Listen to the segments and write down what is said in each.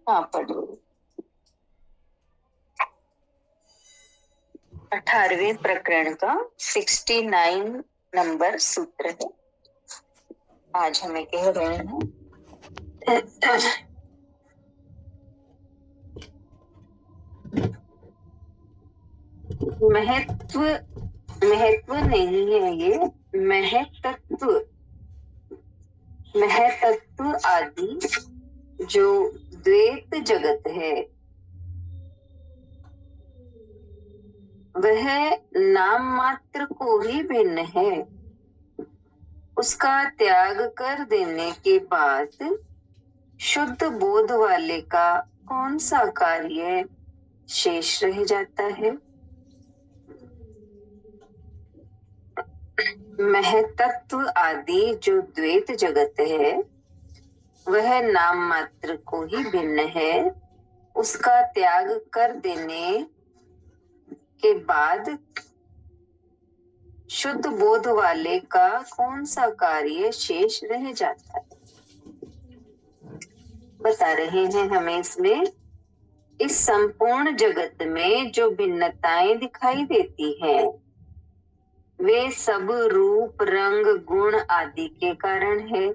हाँ पढ़ो। 18वें प्रकरण का 69 नंबर सूत्र है। आज हमें कह रहे हैं महत्व महत्व नहीं है, ये महतत्व महतत्व आदि जो द्वैत जगत है वह नाम मात्र को ही भिन्न है। उसका त्याग कर देने के बाद शुद्ध बोध वाले का कौन सा कार्य शेष रह जाता है। महतत्व आदि जो द्वैत जगत है वह नाम मात्र को ही भिन्न है। उसका त्याग कर देने के बाद शुद्ध बोध वाले का कौन सा कार्य शेष रह जाता है। बता रहे हैं हमें इसमें, इस संपूर्ण जगत में जो भिन्नताएं दिखाई देती हैं वे सब रूप रंग गुण आदि के कारण है।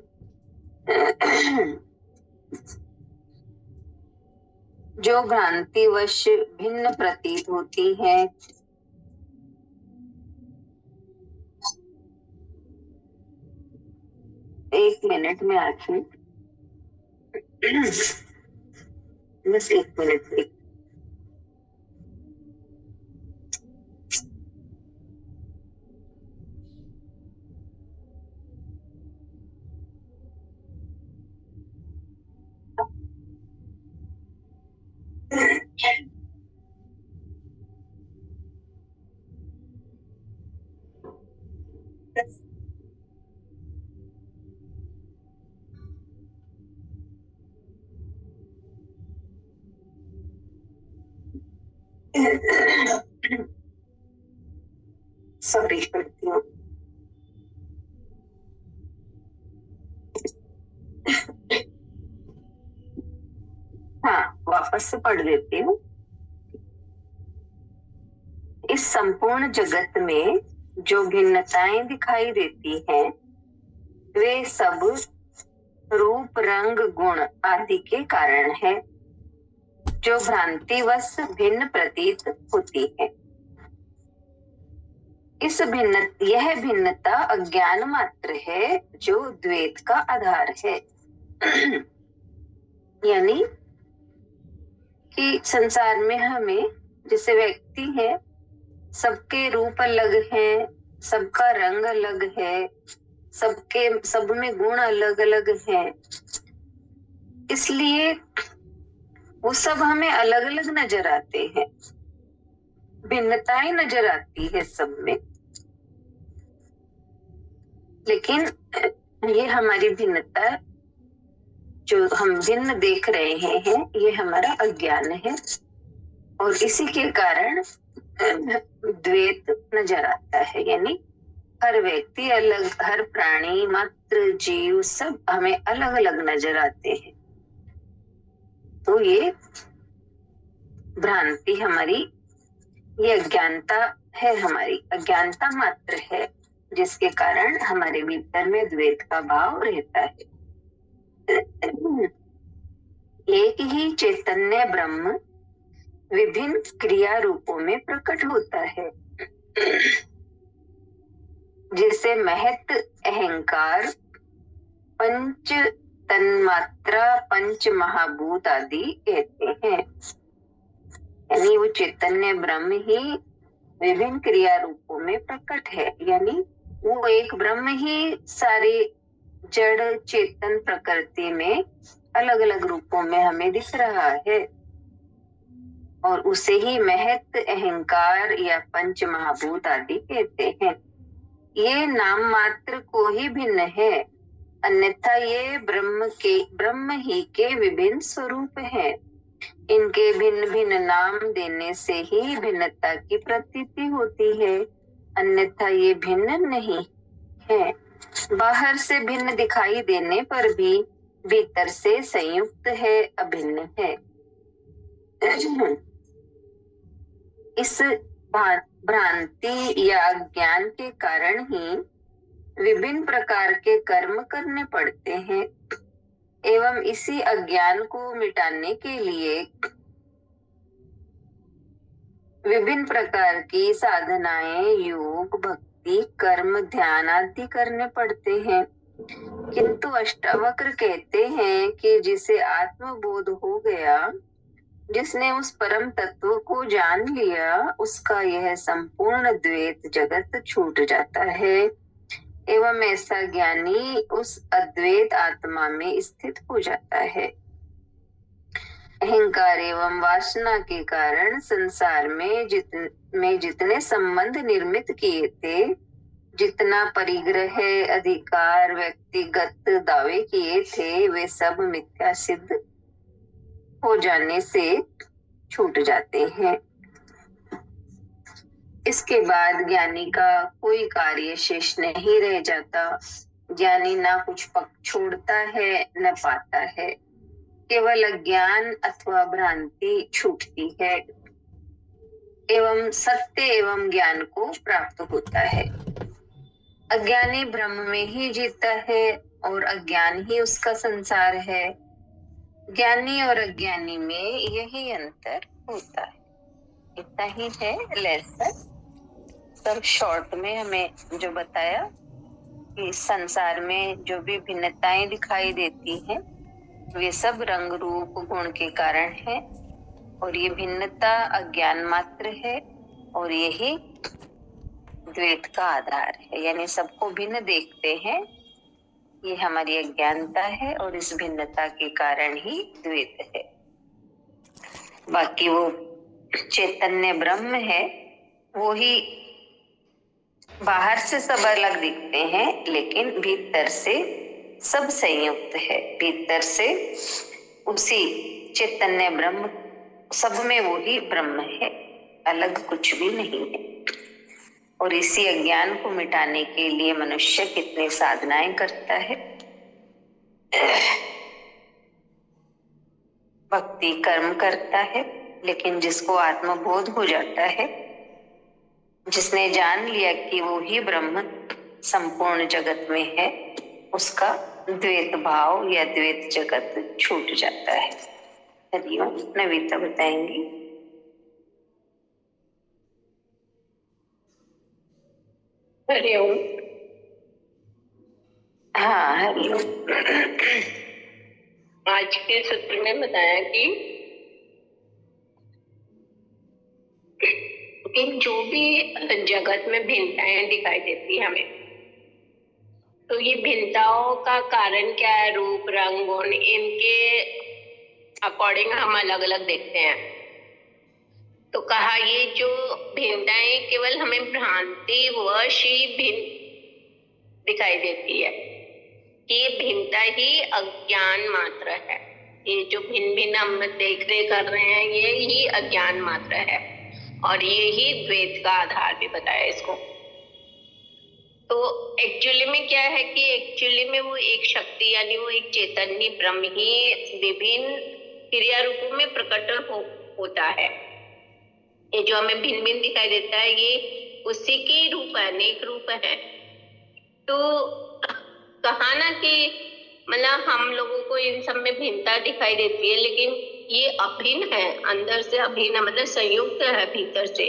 जो भ्रांतिवश भिन्न प्रतीत होती हैं, एक मिनट में आती हूँ, बस एक मिनट। सॉरी पढ़ती हूँ। हाँ वापस से पढ़ देती हूँ। इस संपूर्ण जगत में जो भिन्नताएं दिखाई देती हैं वे सब रूप रंग गुण आदि के कारण है जो भ्रांतिवश भिन्न प्रतीत होती है। यह भिन्नता अज्ञान मात्र है जो द्वैत का आधार है। यानी कि संसार में हमें जैसे व्यक्ति है, सबके रूप अलग हैं, सबका रंग अलग है, सब में गुण अलग अलग हैं, इसलिए वो सब हमें अलग अलग नजर आते हैं, भिन्नताएं नजर आती है सब में। लेकिन ये हमारी भिन्नता जो हम भिन्न देख रहे हैं ये हमारा अज्ञान है और इसी के कारण द्वैत नजर आता है। यानी हर व्यक्ति अलग, हर प्राणी मात्र जीव सब हमें अलग अलग नजर आते हैं। तो ये भ्रांति हमारी, ये अज्ञानता है, हमारी अज्ञानता मात्र है जिसके कारण हमारे भीतर में द्वैत का भाव रहता है। एक ही चैतन्य ब्रह्म विभिन्न क्रिया रूपों में प्रकट होता है, जिसे महत अहंकार पंच तन्मात्रा पंच महाभूत आदि कहते हैं। यानी वो चैतन्य ब्रह्म ही विभिन्न क्रिया रूपों में प्रकट है। यानी वो एक ब्रह्म ही सारे जड़ चेतन प्रकृति में अलग अलग रूपों में हमें दिख रहा है और उसे ही महत अहंकार या पंच महाभूत आदि कहते हैं। ये नाम मात्र को ही भिन्न है, अन्यथा ये ब्रह्म ही के विभिन्न स्वरूप हैं। इनके भिन्न भिन्न नाम देने से ही भिन्नता की प्रतीति होती है, अन्यथा ये भिन्न नहीं है। बाहर से भिन्न दिखाई देने पर भी भीतर से संयुक्त है, अभिन्न है। इस भ्रांति या अज्ञान के कारण ही विभिन्न प्रकार के कर्म करने पड़ते हैं एवं इसी अज्ञान को मिटाने के लिए विभिन्न प्रकार की साधनाएं, योग, भक्ति, कर्म, ध्यान आदि करने पड़ते हैं। किंतु अष्टावक्र कहते हैं कि जिसे आत्मबोध हो गया, जिसने उस परम तत्व को जान लिया, उसका यह संपूर्ण द्वैत जगत छूट जाता है एवं ऐसा ज्ञानी उस अद्वैत आत्मा में स्थित हो जाता है। अहंकार एवं वासना के कारण संसार में जितने संबंध निर्मित किए थे, जितना परिग्रह, अधिकार, व्यक्तिगत दावे किए थे, वे सब मिथ्या सिद्ध हो जाने से छूट जाते हैं। इसके बाद ज्ञानी का कोई कार्य शेष नहीं रह जाता। ज्ञानी ना कुछ पक्ष छोड़ता है न पाता है, केवल अज्ञान अथवा भ्रांति छूटती है एवं सत्य एवं ज्ञान को प्राप्त होता है। अज्ञानी ब्रह्म में ही जीता है और अज्ञान ही उसका संसार है। ज्ञानी और अज्ञानी में यही अंतर होता है। इतना ही है लेसन। सब शॉर्ट में हमें जो बताया कि संसार में जो भी भिन्नताएं दिखाई देती हैं, वे सब रंग रूप गुण के कारण है और ये भिन्नता अज्ञान मात्र है और यही द्वैत का आधार है। यानी सबको भिन्न देखते हैं, ये हमारी अज्ञानता है और इस भिन्नता के कारण ही द्वैत है। बाकी वो चैतन्य ब्रह्म है, वो ही बाहर से सब अलग दिखते हैं लेकिन भीतर से सब संयुक्त है। भीतर से उसी चैतन्य ब्रह्म, सब में वो ही ब्रह्म है, अलग कुछ भी नहीं है। और इसी अज्ञान को मिटाने के लिए मनुष्य कितनी साधनाएं करता है, भक्ति कर्म करता है। लेकिन जिसको आत्मबोध हो जाता है, जिसने जान लिया कि वो ही ब्रह्म संपूर्ण जगत में है, उसका द्वैत भाव या द्वैत जगत छूट जाता है। हरिओम। नवीता बताएंगी। हरिओम। हाँ, हरिओम। आज के सूत्र में बताया कि जो भी जगत में भिन्नताएं दिखाई देती है हमें, तो ये भिन्नताओं का कारण क्या है? रूप, रंग, गुण, इनके अकॉर्डिंग हम अलग अलग देखते हैं। तो कहा ये जो भिन्नताएं केवल हमें भ्रांति वश ही भिन्न दिखाई देती है, ये भिन्नता ही अज्ञान मात्र है। ये जो भिन्न भिन्न हम देख रहे कर रहे हैं, ये ही अज्ञान मात्र है और ये ही द्वैत का आधार भी बताया इसको। तो एक्चुअली में क्या है कि एक्चुअली में वो एक शक्ति यानी वो एक चैतन्य ब्रह्म ही विभिन्न क्रिया रूपों में प्रकट होता है। ये जो हमें भिन्न भिन्न दिखाई देता है, ये उसी के रूप है, अनेक रूप है। तो कहा ना कि मतलब हम लोगों को इन सब में भिन्नता दिखाई देती है, लेकिन ये अभिन्न है, अंदर से अभिन्न, मतलब संयुक्त है भीतर से।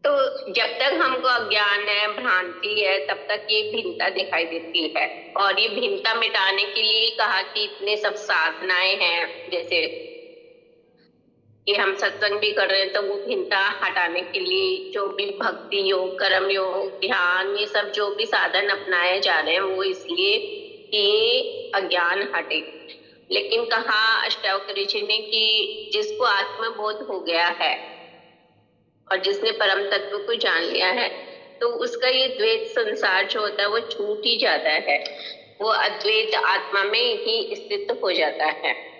तो जब तक हमको अज्ञान है, भ्रांति है, तब तक ये भिन्नता दिखाई देती है। और ये भिन्नता मिटाने के लिए कहा कि इतने सब साधनाएं हैं, जैसे कि हम सत्संग भी कर रहे हैं, तो वो भिन्नता हटाने के लिए जो भी भक्ति योग, कर्म योग, ध्यान, ये सब जो भी साधन अपनाए जा रहे हैं, वो इसलिए कि अज्ञान हटे। लेकिन कहा अष्टावक्र ऋषि ने कि जिसको आत्मबोध हो गया है और जिसने परम तत्व को जान लिया है, तो उसका ये द्वैत संसार जो होता है वो छूट ही जाता है, वो अद्वैत आत्मा में ही स्थित हो जाता है।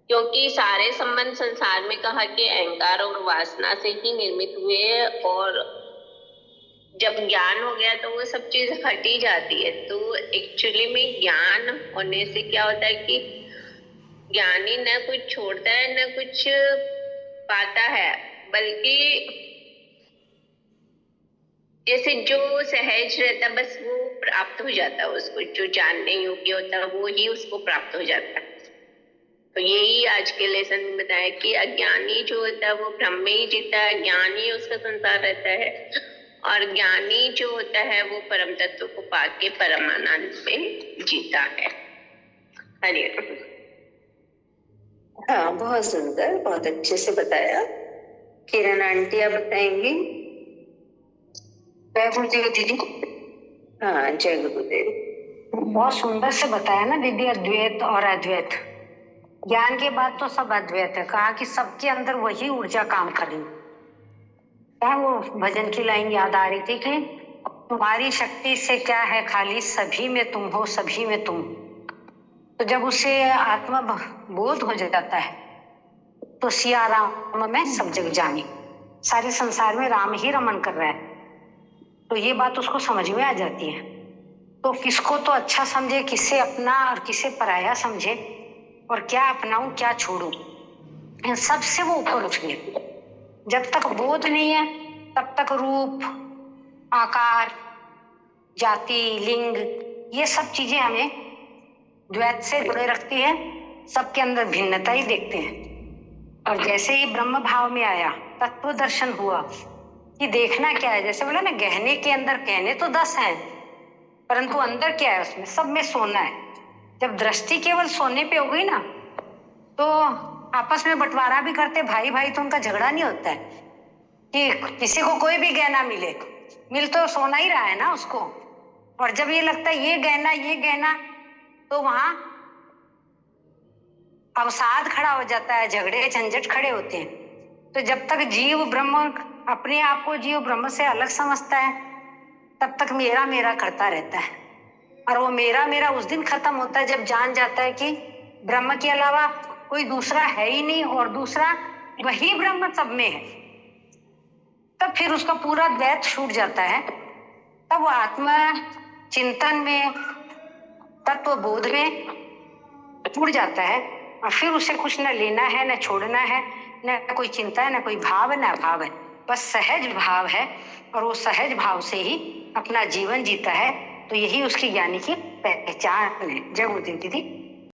क्योंकि सारे संबंध संसार में कहा कि अहंकार और वासना से ही निर्मित हुए और जब ज्ञान हो गया तो वो सब चीज हटी जाती है। तो एक्चुअली में ज्ञान होने से क्या होता है कि ज्ञानी न कुछ छोड़ता है न कुछ पाता है, बल्कि जैसे जो सहज रहता है बस वो प्राप्त हो जाता है उसको, जो जानने योग्य होता है वो ही उसको प्राप्त हो जाता है। तो यही आज के लेसन में बताया कि अज्ञानी जो होता है वो भ्रम में ही जीता है, ज्ञानी उसका संसार रहता है, और ज्ञानी जो होता है वो परम तत्व को पाके परमानंद में जीता है। हरिओम। हाँ, बहुत सुंदर, बहुत अच्छे से बताया। किरण आंटी आप बताएंगी? जय गुरुदेव दीदी। हाँ, जय गुरुदेव। बहुत सुंदर से बताया ना दीदी, अद्वैत और अद्वैत। ज्ञान के बाद तो सब अद्वैत है। कहा कि सबके अंदर वही ऊर्जा काम कर रही। क्या वो भजन की लाइन याद आ रही थी कि तुम्हारी शक्ति से क्या है खाली, सभी में तुम हो सभी में तुम। तो जब उसे आत्मा बोध हो जाता है तो सिया राम में सब जग जानी, सारे संसार में राम ही रमन कर रहा है। तो ये बात उसको समझ में आ जाती है। तो किसको तो अच्छा समझे, किसे अपना और किसे पराया समझे, और क्या अपनाऊं क्या छोड़ूं, इन सबसे वो ऊपर उठ गया। जब तक बोध नहीं है तब तक रूप, आकार, जाति, लिंग, ये सब चीजें हमें द्वैत से जुड़े रखती है। सबके अंदर भिन्नता ही देखते हैं। और जैसे ही ब्रह्म भाव में आया, तत्व दर्शन हुआ कि देखना क्या है। जैसे बोला ना, गहने के अंदर गहने तो 10 हैं, परंतु अंदर क्या है, उसमें सब में सोना है। जब दृष्टि केवल सोने पे हो गई ना, तो आपस में बंटवारा भी करते भाई भाई, तो उनका झगड़ा नहीं होता है कि किसी को कोई भी गहना मिले, मिल तो सोना ही रहा है ना उसको। और जब ये लगता है ये गहना, तो वहां अवसाद खड़ा हो जाता है, झगड़े झंझट खड़े होते हैं। तो जब तक जीव ब्रह्म, अपने आप को जीव ब्रह्म से अलग समझता है, तब तक मेरा मेरा करता रहता है। और वो मेरा मेरा उस दिन खत्म होता है जब जान जाता है कि ब्रह्म के अलावा कोई दूसरा है ही नहीं, और दूसरा वही ब्रह्म सब में है। तब फिर उसका पूरा द्वैत छूट जाता है। तब वो आत्मा चिंतन में, तत्व बोध में जुड़ जाता है। और फिर उसे कुछ न लेना है, न छोड़ना है, न कोई चिंता है, न कोई भाव है, न अभाव है। बस सहज भाव है, और वो सहज भाव से ही अपना जीवन जीता है। तो यही उसकी ज्ञानी की पहचान है। जय गुरुदेव दीदी।